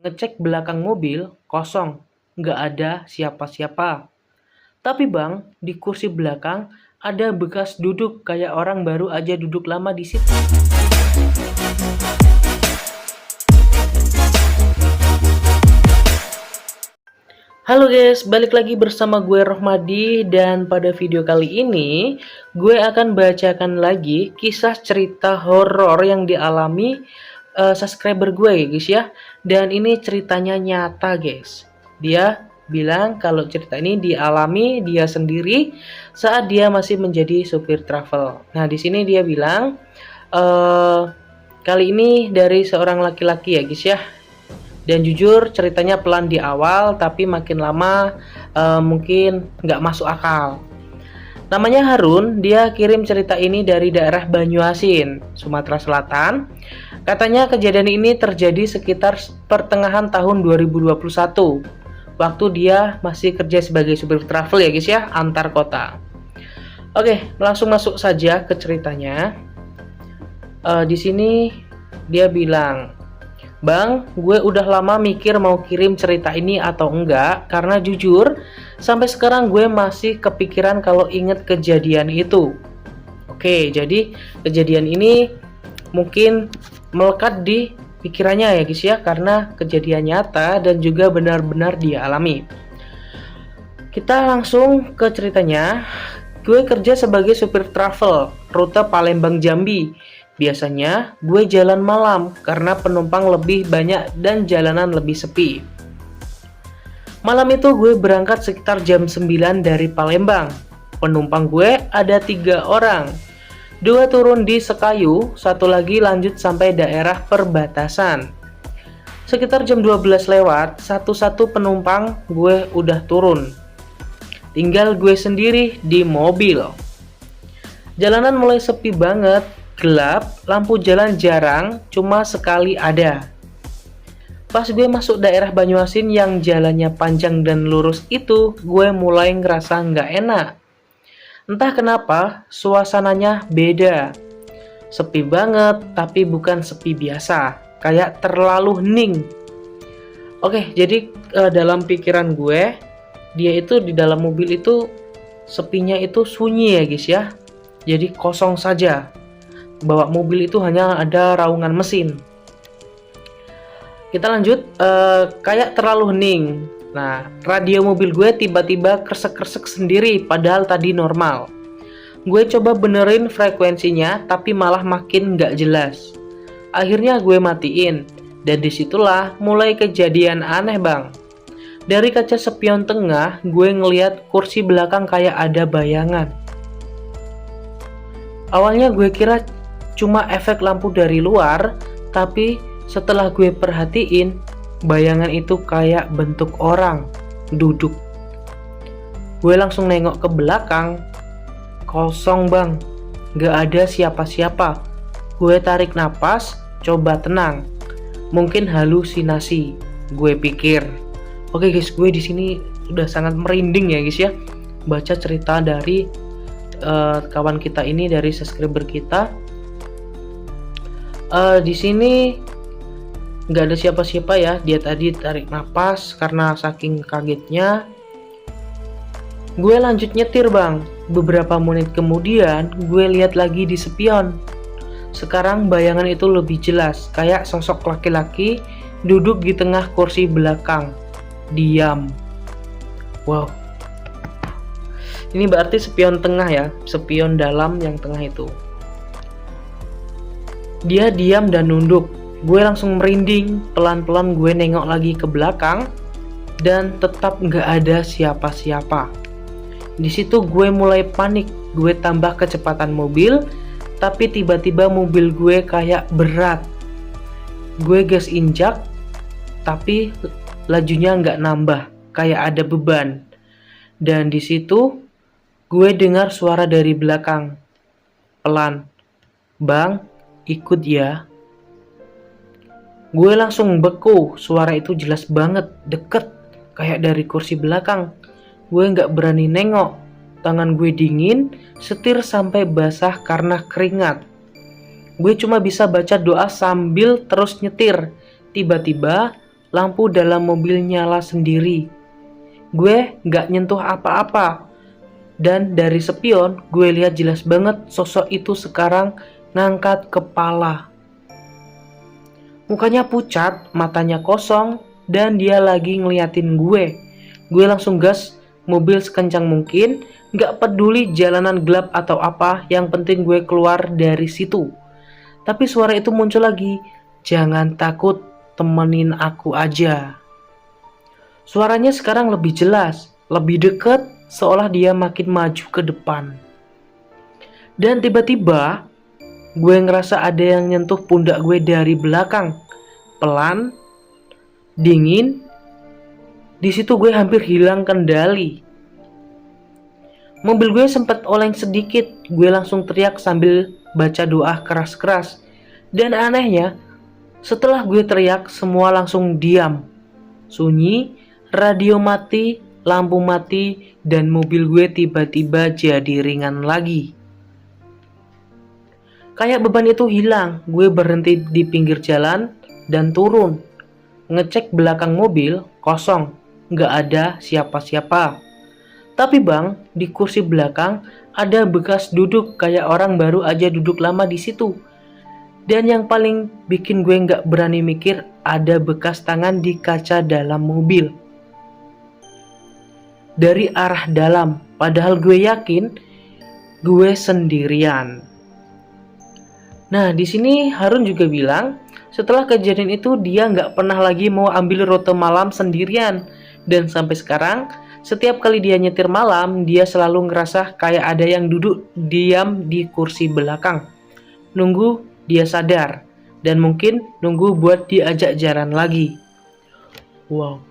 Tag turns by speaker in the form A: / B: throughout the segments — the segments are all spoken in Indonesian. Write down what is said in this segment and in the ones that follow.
A: Ngecek belakang mobil, kosong, nggak ada siapa-siapa. Tapi bang, di kursi belakang ada bekas duduk kayak orang baru aja duduk lama di situ. Halo guys, balik lagi bersama gue Rohmadi, dan pada video kali ini gue akan bacakan lagi kisah cerita horor yang dialami subscriber gue ya guys ya. Dan ini ceritanya nyata guys. Dia bilang kalau cerita ini dialami dia sendiri saat dia masih menjadi supir travel. Nah, di sini dia bilang kali ini dari seorang laki-laki ya guys ya. Dan jujur ceritanya pelan di awal, tapi makin lama mungkin nggak masuk akal. Namanya Harun, dia kirim cerita ini dari daerah Banyuasin, Sumatera Selatan. Katanya kejadian ini terjadi sekitar pertengahan tahun 2021. Waktu dia masih kerja sebagai supir travel ya guys ya, antar kota. Oke, langsung masuk saja ke ceritanya. Di sini dia bilang, Bang, gue udah lama mikir mau kirim cerita ini atau enggak, karena jujur, sampai sekarang gue masih kepikiran kalau inget kejadian itu. Oke, jadi kejadian ini mungkin melekat di pikirannya ya guys ya, karena kejadian nyata dan juga benar-benar dia alami. Kita langsung ke ceritanya. Gue kerja sebagai supir travel, rute Palembang Jambi. Biasanya gue jalan malam karena penumpang lebih banyak dan jalanan lebih sepi. Malam itu gue berangkat sekitar jam 9 dari Palembang. Penumpang gue ada 3 orang. 2 turun di Sekayu, 1 lagi lanjut sampai daerah perbatasan. Sekitar jam 12 lewat, satu-satu penumpang gue udah turun. Tinggal gue sendiri di mobil. Jalanan mulai sepi banget, gelap, lampu jalan jarang, cuma sekali ada. Pas gue masuk daerah Banyuasin yang jalannya panjang dan lurus itu, gue mulai ngerasa nggak enak. Entah kenapa, suasananya beda. Sepi banget, tapi bukan sepi biasa, kayak terlalu hening. Oke, jadi dalam pikiran gue, dia itu di dalam mobil itu sepinya itu sunyi ya guys ya. Jadi kosong saja. Bawa mobil itu hanya ada raungan mesin. Kita lanjut, kayak terlalu hening. Nah, radio mobil gue tiba-tiba kresek-kresek sendiri padahal tadi normal. Gue coba benerin frekuensinya tapi malah makin nggak jelas. Akhirnya gue matiin, dan disitulah mulai kejadian aneh bang. Dari kaca spion tengah, gue ngeliat kursi belakang kayak ada bayangan. Awalnya gue kira cuma efek lampu dari luar, tapi setelah gue perhatiin, bayangan itu kayak bentuk orang duduk. Gue langsung nengok ke belakang, kosong bang, gak ada siapa-siapa. Gue tarik napas, coba tenang, mungkin halusinasi, gue pikir. Oke guys, gue di sini sudah sangat merinding ya guys ya, baca cerita dari kawan kita ini, dari subscriber kita. Di sini nggak ada siapa-siapa ya. Dia tadi tarik napas karena saking kagetnya. Gue lanjut nyetir bang. Beberapa menit kemudian gue lihat lagi di spion. Sekarang bayangan itu lebih jelas, kayak sosok laki-laki duduk di tengah kursi belakang, diam. Wow, ini berarti spion tengah ya, spion dalam yang tengah itu. Dia diam dan nunduk. Gue langsung merinding. Pelan-pelan gue nengok lagi ke belakang, dan tetap nggak ada siapa-siapa. Di situ gue mulai panik. Gue tambah kecepatan mobil, tapi tiba-tiba mobil gue kayak berat. Gue gas injak, tapi lajunya nggak nambah, kayak ada beban. Dan di situ gue dengar suara dari belakang, pelan, "Bang, ikut ya." Gue langsung beku, suara itu jelas banget, deket, kayak dari kursi belakang. Gue nggak berani nengok, tangan gue dingin, setir sampai basah karena keringat. Gue cuma bisa baca doa sambil terus nyetir. Tiba-tiba lampu dalam mobil nyala sendiri. Gue nggak nyentuh apa-apa. Dan dari spion, gue lihat jelas banget sosok itu sekarang ngangkat kepala. Mukanya pucat, matanya kosong, dan dia lagi ngeliatin gue. Gue langsung gas mobil sekencang mungkin, nggak peduli jalanan gelap atau apa, yang penting gue keluar dari situ. Tapi suara itu muncul lagi, "Jangan takut, temenin aku aja." Suaranya sekarang lebih jelas, lebih deket, seolah dia makin maju ke depan. Dan tiba-tiba, gue ngerasa ada yang nyentuh pundak gue dari belakang. Pelan, dingin. Di situ gue hampir hilang kendali. Mobil gue sempat oleng sedikit. Gue langsung teriak sambil baca doa keras-keras. Dan anehnya, setelah gue teriak, semua langsung diam. Sunyi, radio mati, lampu mati, dan mobil gue tiba-tiba jadi ringan lagi. Kayak beban itu hilang. Gue berhenti di pinggir jalan dan turun. Ngecek belakang mobil, kosong. Nggak ada siapa-siapa. Tapi bang, di kursi belakang ada bekas duduk kayak orang baru aja duduk lama di situ. Dan yang paling bikin gue nggak berani mikir, ada bekas tangan di kaca dalam mobil. Dari arah dalam, padahal gue yakin gue sendirian. Nah, di sini Harun juga bilang, setelah kejadian itu dia nggak pernah lagi mau ambil rute malam sendirian. Dan sampai sekarang, setiap kali dia nyetir malam, dia selalu ngerasa kayak ada yang duduk diam di kursi belakang. Nunggu dia sadar, dan mungkin nunggu buat diajak jalan lagi. Wow.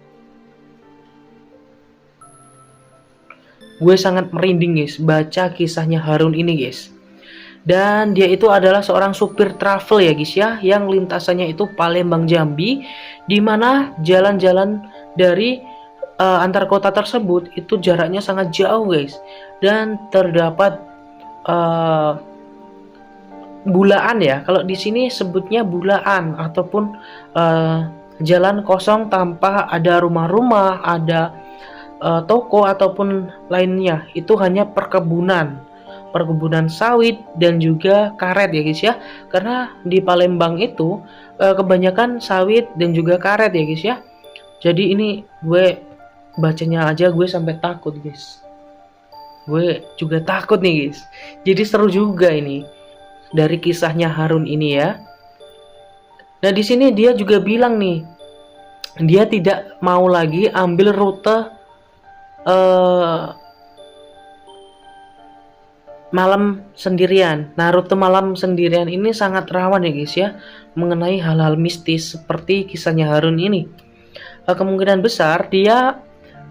A: Gue sangat merinding guys, baca kisahnya Harun ini guys. Dan dia itu adalah seorang supir travel ya guys ya, yang lintasannya itu Palembang Jambi, dimana jalan-jalan dari antar kota tersebut itu jaraknya sangat jauh guys, dan terdapat bulaan ya, kalau di sini sebutnya bulaan ataupun jalan kosong tanpa ada rumah-rumah, ada toko ataupun lainnya, itu hanya perkebunan sawit dan juga karet ya guys ya, karena di Palembang itu kebanyakan sawit dan juga karet ya guys ya. Jadi ini gue bacanya aja gue sampai takut guys, gue juga takut nih guys. Jadi seru juga ini dari kisahnya Harun ini ya. Nah di sini dia juga bilang nih, dia tidak mau lagi ambil rute malam sendirian. Nah, rute malam sendirian ini sangat rawan ya guys ya, mengenai hal-hal mistis seperti kisahnya Harun ini. Kemungkinan besar dia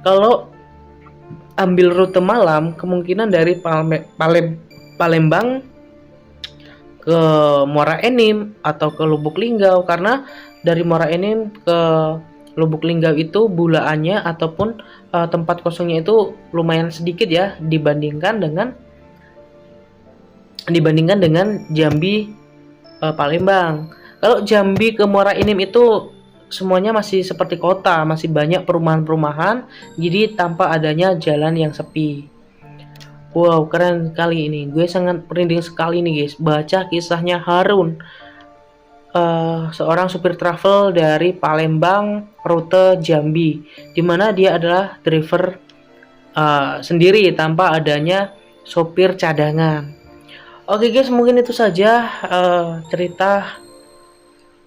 A: kalau ambil rute malam, kemungkinan dari Palembang ke Muara Enim atau ke Lubuk Linggau, karena dari Muara Enim ke Lubuk Linggau itu bulaannya ataupun tempat kosongnya itu lumayan sedikit ya dibandingkan dengan Jambi Palembang. Kalau Jambi ke Muara Enim itu semuanya masih seperti kota, masih banyak perumahan-perumahan, jadi tanpa adanya jalan yang sepi. Wow, keren kali ini. Gue sangat merinding sekali nih guys, baca kisahnya Harun, seorang supir travel dari Palembang rute Jambi, dimana dia adalah driver sendiri tanpa adanya sopir cadangan. Oke guys, mungkin itu saja cerita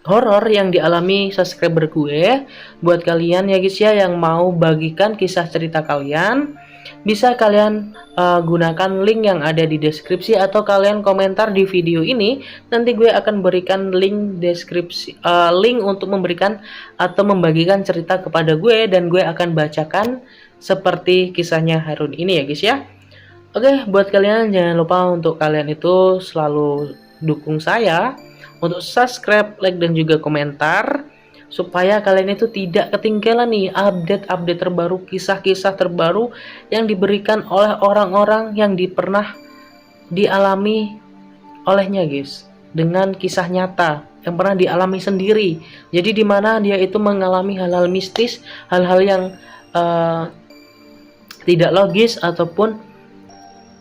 A: horor yang dialami subscriber gue. Buat kalian ya guys ya yang mau bagikan kisah cerita kalian, bisa kalian gunakan link yang ada di deskripsi atau kalian komentar di video ini. Nanti gue akan berikan link deskripsi, link untuk memberikan atau membagikan cerita kepada gue, dan gue akan bacakan seperti kisahnya Harun ini ya guys ya. Oke, buat kalian jangan lupa untuk kalian itu selalu dukung saya untuk subscribe, like, dan juga komentar, supaya kalian itu tidak ketinggalan nih update-update terbaru, kisah-kisah terbaru yang diberikan oleh orang-orang yang pernah dialami olehnya guys, dengan kisah nyata. yang pernah dialami sendiri. Jadi di mana dia itu mengalami hal-hal mistis, hal-hal yang tidak logis ataupun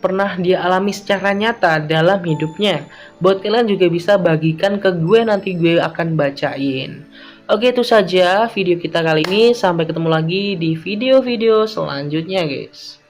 A: pernah dia alami secara nyata dalam hidupnya. Buat kalian juga bisa bagikan ke gue, nanti gue akan bacain. Oke, itu saja video kita kali ini. Sampai ketemu lagi di video-video selanjutnya, guys.